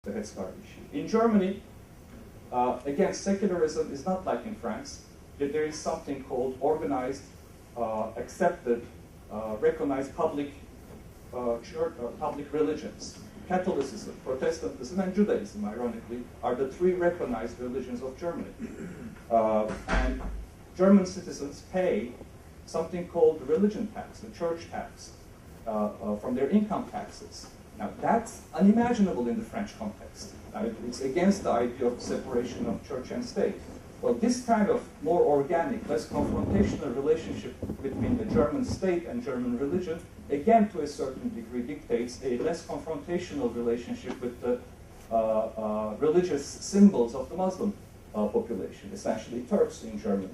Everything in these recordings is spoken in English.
the headscarf issue. In Germany, again, secularism is not like in France. There is something called organized, accepted, recognized public public religions. Catholicism, Protestantism, and Judaism, ironically, are the three recognized religions of Germany. And German citizens pay something called the religion tax, the church tax, from their income taxes. Now, that's unimaginable in the French context. It's against the idea of separation of church and state. Well, this kind of more organic, less confrontational relationship between the German state and German religion, again, to a certain degree, dictates a less confrontational relationship with the religious symbols of the Muslim population, essentially Turks in Germany.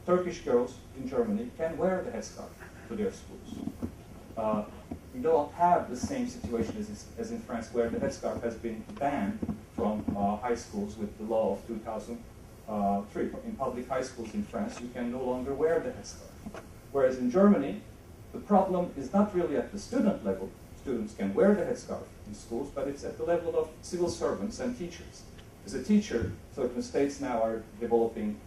Turkish girls in Germany can wear the headscarf to their schools. We don't have the same situation as in France, where the headscarf has been banned from high schools with the law of 2003. In public high schools in France, you can no longer wear the headscarf. Whereas in Germany, the problem is not really at the student level. Students can wear the headscarf in schools, but it's at the level of civil servants and teachers. As a teacher, certain states now are developing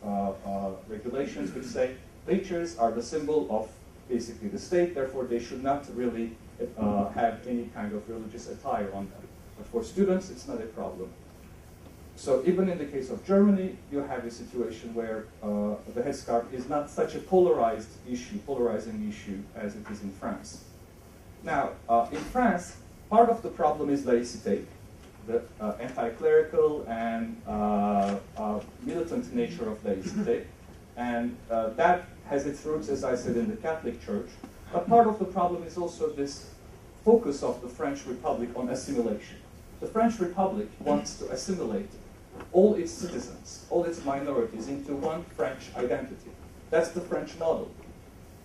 regulations which say teachers are the symbol of basically the state, therefore they should not really have any kind of religious attire on them. But for students, it's not a problem. So even in the case of Germany, you have a situation where the headscarf is not such a polarizing issue as it is in France. Now, in France, part of the problem is laïcité, the anti-clerical and militant nature of laïcité, and that has its roots, as I said, in the Catholic Church. But part of the problem is also this focus of the French Republic on assimilation. The French Republic wants to assimilate all its citizens, all its minorities into one French identity. That's the French model.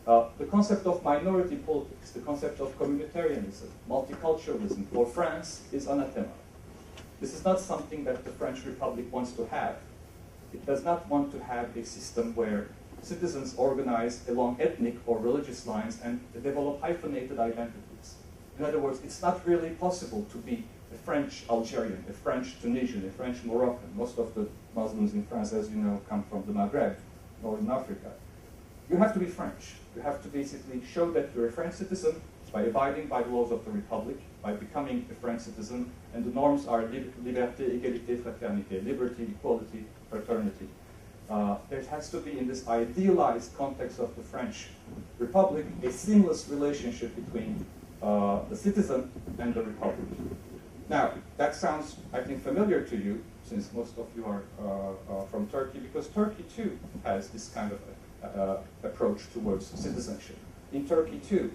The concept of minority politics, the concept of communitarianism, multiculturalism for France is anathema. This is not something that the French Republic wants to have. It does not want to have a system where citizens organize along ethnic or religious lines and develop hyphenated identities. In other words, it's not really possible to be a French Algerian, a French Tunisian, a French Moroccan. Most of the Muslims in France, as you know, come from the Maghreb, Northern Africa. You have to be French. You have to basically show that you're a French citizen by abiding by the laws of the Republic, by becoming a French citizen, and the norms are liberté, égalité, fraternité, liberty, equality, fraternity. There has to be, in this idealized context of the French Republic, a seamless relationship between the citizen and the Republic. Now, that sounds, I think, familiar to you, since most of you are from Turkey, because Turkey, too, has this kind of approach towards citizenship. In Turkey, too,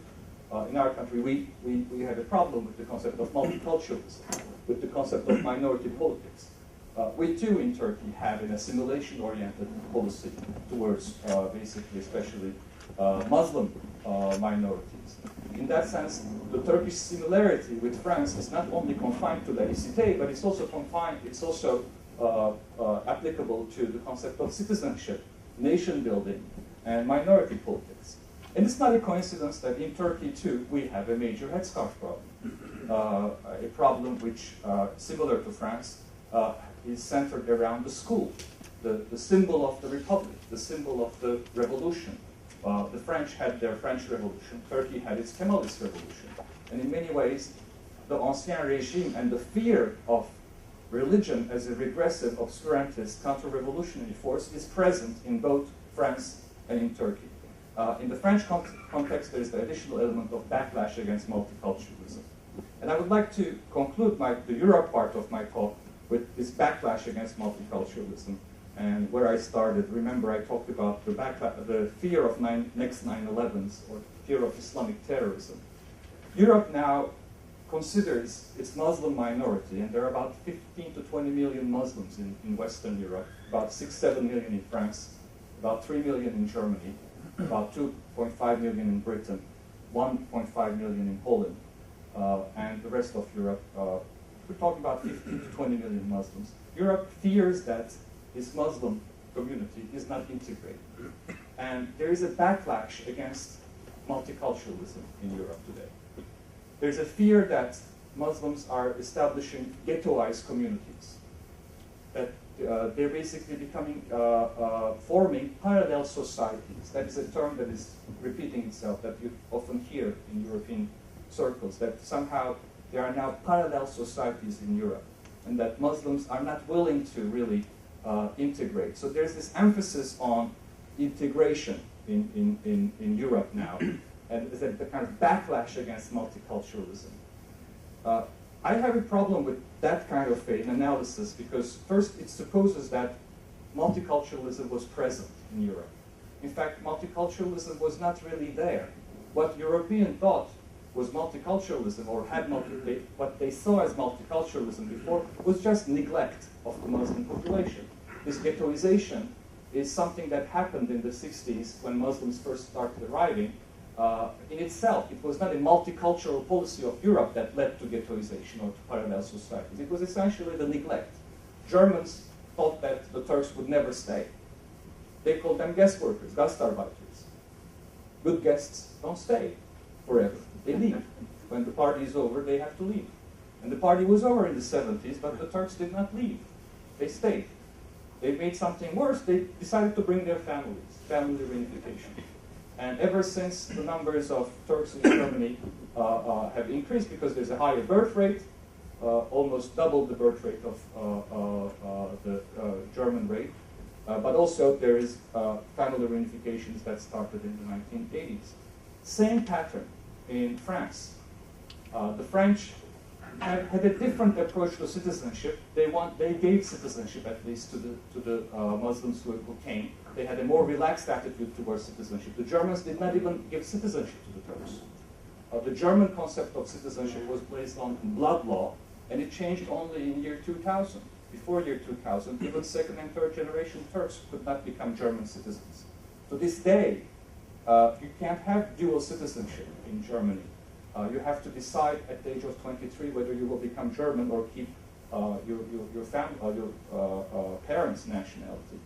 in our country, we have a problem with the concept of multiculturalism, with the concept of minority politics. We, too, in Turkey, have an assimilation-oriented policy towards, basically, especially Muslim minorities. In that sense, the Turkish similarity with France is not only confined to laïcité, but it's also applicable to the concept of citizenship, nation building, and minority politics. And it's not a coincidence that in Turkey, too, we have a major headscarf problem. A problem which, similar to France, is centered around the school, the symbol of the Republic, the symbol of the revolution. The French had their French Revolution, Turkey had its Kemalist Revolution. And in many ways, the Ancien Regime and the fear of religion as a regressive, obscurantist, counter-revolutionary force is present in both France and in Turkey. In the French context, there is the additional element of backlash against multiculturalism. And I would like to conclude the Europe part of my talk with this backlash against multiculturalism. And where I started, remember I talked about the fear of next 9/11s, or fear of Islamic terrorism. Europe now considers its Muslim minority, and there are about 15 to 20 million Muslims in Western Europe, about 6-7 million in France, about 3 million in Germany, about 2.5 million in Britain, 1.5 million in Poland, and the rest of Europe. We're talking about 15 to 20 million Muslims. Europe fears that this Muslim community is not integrated. And there is a backlash against multiculturalism in Europe today. There's a fear that Muslims are establishing ghettoized communities, that they're basically becoming, forming parallel societies. That is a term that is repeating itself, that you often hear in European circles, that somehow there are now parallel societies in Europe, and that Muslims are not willing to really integrate. So there's this emphasis on integration in Europe now, and there's a kind of backlash against multiculturalism. I have a problem with that kind of an analysis because first it supposes that multiculturalism was present in Europe. In fact, multiculturalism was not really there. What European thought was multiculturalism, or what they saw as multiculturalism before, was just neglect of the Muslim population. This ghettoization is something that happened in the 60s when Muslims first started arriving. In itself, it was not a multicultural policy of Europe that led to ghettoization or to parallel societies. It was essentially the neglect. Germans thought that the Turks would never stay. They called them guest workers, Gastarbeiters. Good guests don't stay forever. They leave. When the party is over, they have to leave. And the party was over in the 70s, but the Turks did not leave. They stayed. They made something worse. They decided to bring their families, family reunification. And ever since, the numbers of Turks in Germany have increased because there's a higher birth rate, almost double the birth rate of the German rate. But also there is family reunifications that started in the 1980s. Same pattern in France. The French had a different approach to citizenship. They gave citizenship at least to the Muslims who came. They had a more relaxed attitude towards citizenship. The Germans did not even give citizenship to the Turks. The German concept of citizenship was based on blood law, and it changed only in year 2000. Before year 2000, even second and third generation Turks could not become German citizens. To this day, you can't have dual citizenship in Germany. You have to decide at the age of 23 whether you will become German or keep your parents' nationality.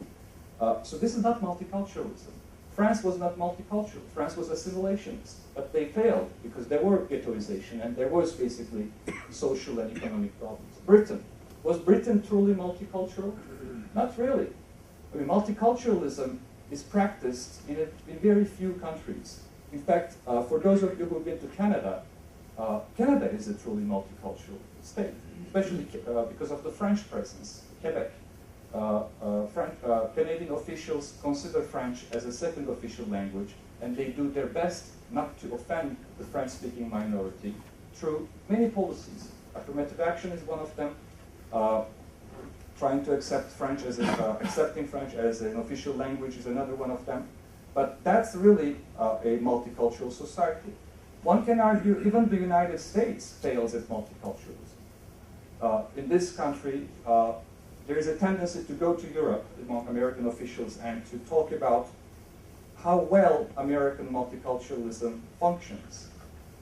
So this is not multiculturalism. France was not multicultural. France was assimilationist, but they failed because there were ghettoization and there was basically social and economic problems. Britain. Was Britain truly multicultural? Not really. I mean, multiculturalism is practiced in very few countries. In fact, for those of you who've been to Canada, Canada is a truly multicultural state, especially because of the French presence, Quebec. Canadian officials consider French as a second official language, and they do their best not to offend the French-speaking minority through many policies. Affirmative action is one of them. Trying to accept French as accepting French as an official language is another one of them. But that's really a multicultural society. One can argue even the United States fails at multiculturalism. In this country, there is a tendency to go to Europe among American officials and to talk about how well American multiculturalism functions,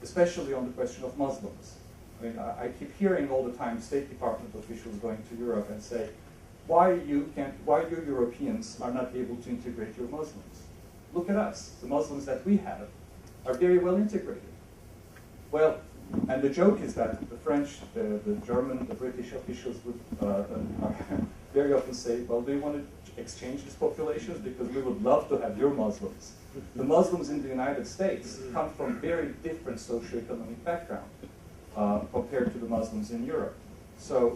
especially on the question of Muslims. I mean, I keep hearing all the time State Department officials going to Europe and say, why you Europeans are not able to integrate your Muslims? Look at us. The Muslims that we have are very well integrated. Well, and the joke is that the French, the German, the British officials would very often say, well, do you want to exchange these populations? Because we would love to have your Muslims. The Muslims in the United States come from very different socioeconomic background compared to the Muslims in Europe. So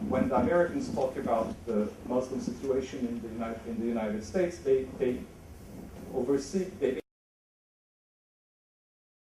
when the Americans talk about the Muslim situation in the United States, they